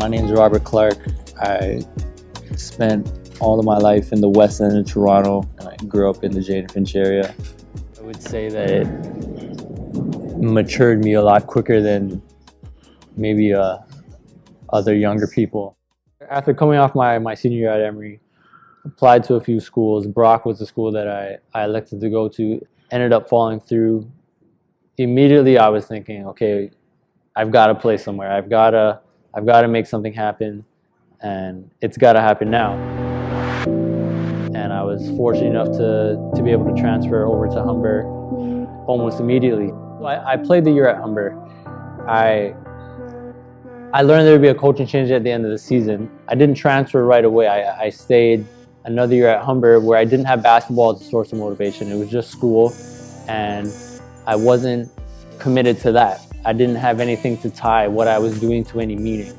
My name's Robert Clarke. I spent all of my life in the West End of Toronto, and I grew up in the Jane and Finch area. I would say that it matured me a lot quicker than maybe other younger people. After coming off my senior year at Emory, applied to a few schools. Brock was the school that I elected to go to. Ended up falling through. Immediately I was thinking, okay, I've got to play somewhere. I've got to make something happen, and it's got to happen now. And I was fortunate enough to be able to transfer over to Humber almost immediately. I played the year at Humber. I learned there would be a coaching change at the end of the season. I didn't transfer right away. I stayed another year at Humber where I didn't have basketball as a source of motivation. It was just school, and I wasn't committed to that. I didn't have anything to tie what I was doing to any meaning.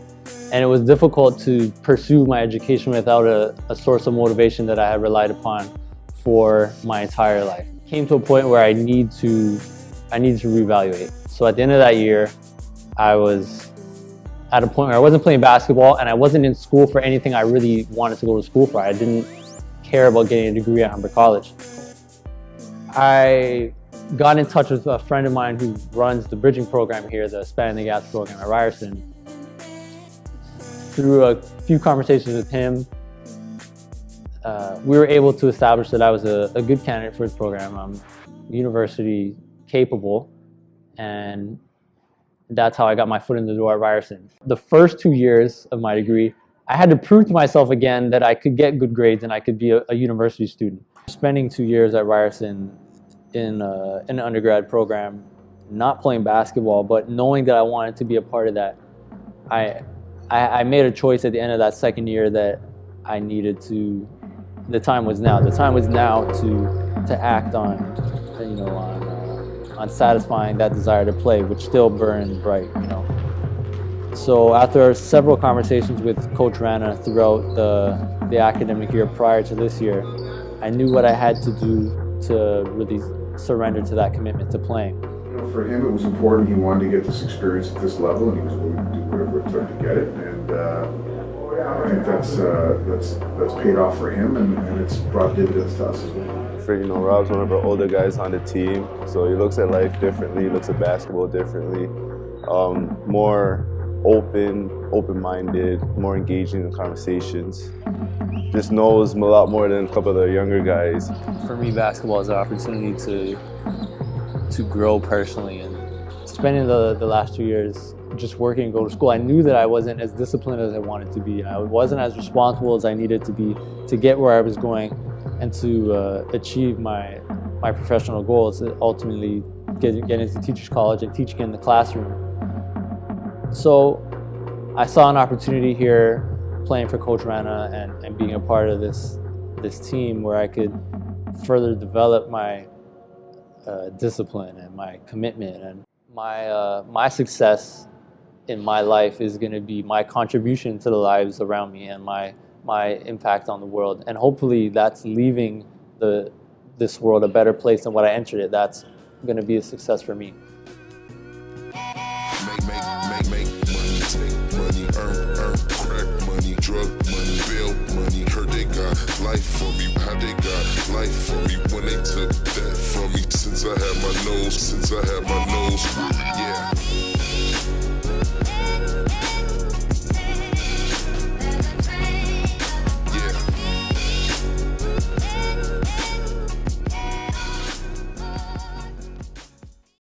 And it was difficult to pursue my education without a source of motivation that I had relied upon for my entire life. It came to a point where I needed to reevaluate. So at the end of that year, I was at a point where I wasn't playing basketball and I wasn't in school for anything I really wanted to go to school for. I didn't care about getting a degree at Humber College. I got in touch with a friend of mine who runs the bridging program here, the Spanning the Gaps program at Ryerson. Through a few conversations with him, we were able to establish that I was a good candidate for his program. I'm university capable, and that's how I got my foot in the door at Ryerson. The first 2 years of my degree, I had to prove to myself again that I could get good grades and I could be a university student. Spending 2 years at Ryerson in an undergrad program, not playing basketball, but knowing that I wanted to be a part of that, I made a choice at the end of that second year that I needed to. The time was now. The time was now to act on, on satisfying that desire to play, which still burned bright, So after several conversations with Coach Rana throughout the academic year prior to this year, I knew what I had to do to really surrender to that commitment to playing. For him, it was important. He wanted to get this experience at this level, and he was willing to do whatever it took to get it. And I think that's paid off for him, and it's brought dividends to us as well. Rob's one of our older guys on the team, so he looks at life differently. He looks at basketball differently. More open-minded, more engaging in conversations. Just knows a lot more than a couple of the younger guys. For me, basketball is an opportunity to grow personally, and spending the last 2 years just working and go to school, I knew that I wasn't as disciplined as I wanted to be. I wasn't as responsible as I needed to be to get where I was going and to achieve my professional goals, ultimately get into teachers college and teaching in the classroom. So I saw an opportunity here playing for Coach Rana and being a part of this team where I could further develop my discipline and my commitment, and my success in my life is going to be my contribution to the lives around me and my impact on the world, and hopefully that's leaving this world a better place than what I entered it. That's going to be a success for me. Life for me, how they got life for me when they took that from me. Since I had my nose